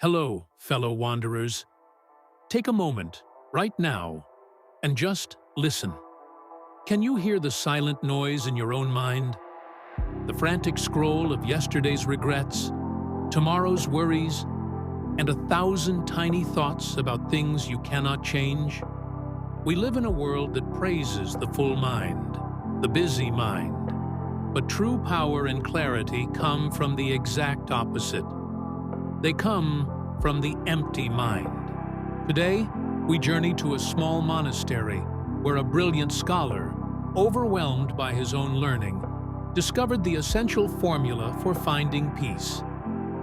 Hello, fellow wanderers. Take a moment, right now, and just listen. Can you hear the silent noise in your own mind? The frantic scroll of yesterday's regrets, tomorrow's worries, and 1,000 tiny thoughts about things you cannot change? We live in a world that praises the full mind, the busy mind. But true power and clarity come from the exact opposite. They come from the empty mind. Today, we journey to a small monastery where a brilliant scholar, overwhelmed by his own learning, discovered the essential formula for finding peace.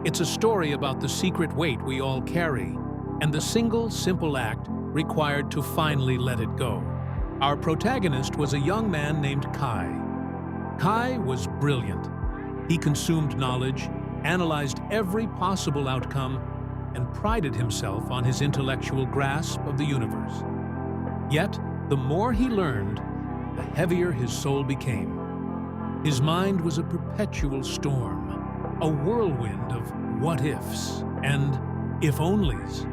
It's a story about the secret weight we all carry and the single simple act required to finally let it go. Our protagonist was a young man named Kai. Kai was brilliant. He consumed knowledge, analyzed every possible outcome, and prided himself on his intellectual grasp of the universe. Yet, the more he learned, the heavier his soul became. His mind was a perpetual storm, a whirlwind of what-ifs and if-onlys.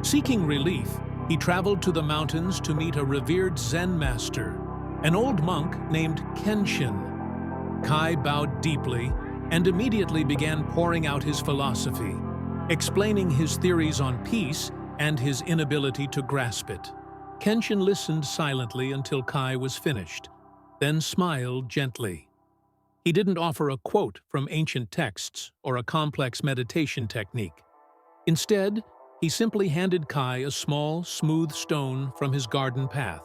Seeking relief, he traveled to the mountains to meet a revered Zen Master, an old monk named Kenshin. Kai bowed deeply and immediately began pouring out his philosophy, explaining his theories on peace and his inability to grasp it. Kenshin listened silently until Kai was finished, then smiled gently. He didn't offer a quote from ancient texts or a complex meditation technique. Instead, he simply handed Kai a small, smooth stone from his garden path.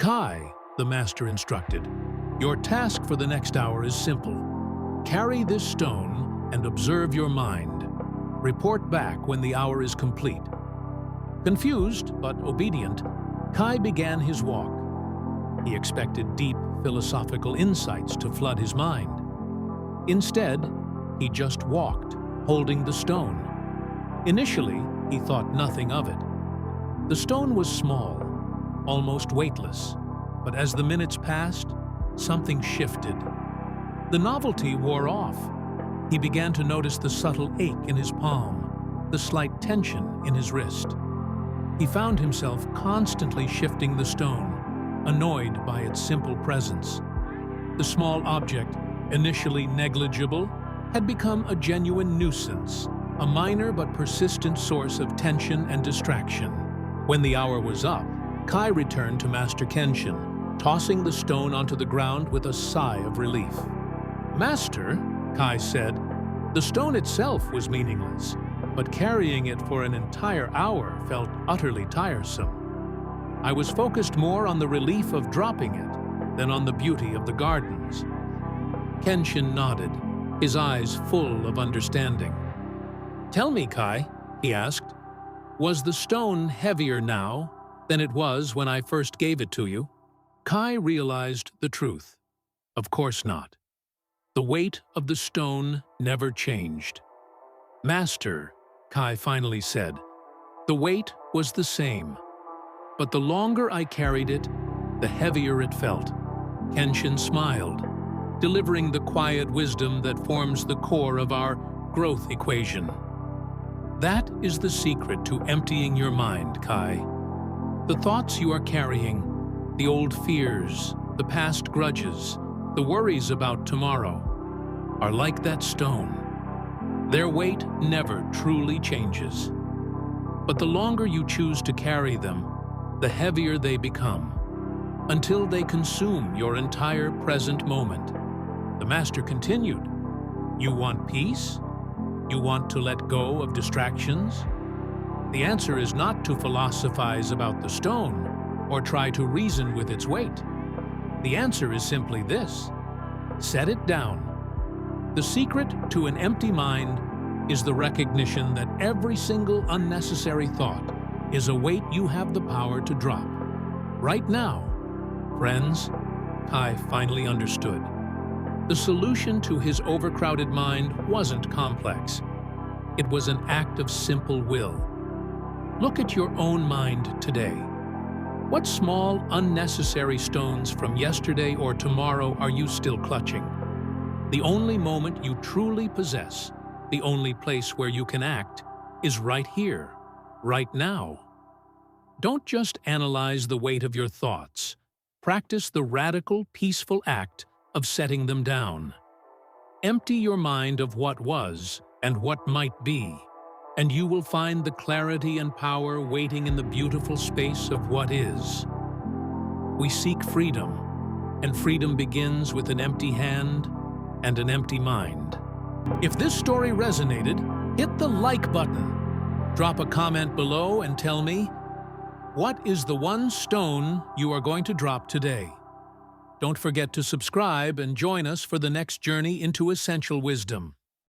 "Kai," the master instructed, "your task for the next hour is simple. Carry this stone and observe your mind. Report back when the hour is complete." Confused but obedient, Kai began his walk. He expected deep philosophical insights to flood his mind. Instead, he just walked, holding the stone. Initially, he thought nothing of it. The stone was small, almost weightless, but as the minutes passed, something shifted. The novelty wore off. He began to notice the subtle ache in his palm, the slight tension in his wrist. He found himself constantly shifting the stone, annoyed by its simple presence. The small object, initially negligible, had become a genuine nuisance, a minor but persistent source of tension and distraction. When the hour was up, Kai returned to Master Kenshin, tossing the stone onto the ground with a sigh of relief. "Master," Kai said, "the stone itself was meaningless, but carrying it for an entire hour felt utterly tiresome. I was focused more on the relief of dropping it than on the beauty of the gardens." Kenshin nodded, his eyes full of understanding. "Tell me, Kai," he asked, "was the stone heavier now than it was when I first gave it to you?" Kai realized the truth. Of course not. The weight of the stone never changed. "Master," Kai finally said, "the weight was the same. But the longer I carried it, the heavier it felt." Kenshin smiled, delivering the quiet wisdom that forms the core of our growth equation. That is the secret to emptying your mind, Kai. The thoughts you are carrying, the old fears, the past grudges, the worries about tomorrow, are like that stone. Their weight never truly changes. But the longer you choose to carry them, the heavier they become, until they consume your entire present moment. The Master continued, "You want peace? You want to let go of distractions? The answer is not to philosophize about the stone or try to reason with its weight. The answer is simply this: set it down. The secret to an empty mind is the recognition that every single unnecessary thought is a weight you have the power to drop. Right now." Friends, Kai finally understood. The solution to his overcrowded mind wasn't complex. It was an act of simple will. Look at your own mind today. What small, unnecessary stones from yesterday or tomorrow are you still clutching? The only moment you truly possess, the only place where you can act, is right here, right now. Don't just analyze the weight of your thoughts. Practice the radical, peaceful act of setting them down. Empty your mind of what was and what might be, and you will find the clarity and power waiting in the beautiful space of what is. We seek freedom, and freedom begins with an empty hand and an empty mind. If this story resonated, hit the like button. Drop a comment below and tell me, what is the one stone you are going to drop today? Don't forget to subscribe and join us for the next journey into essential wisdom.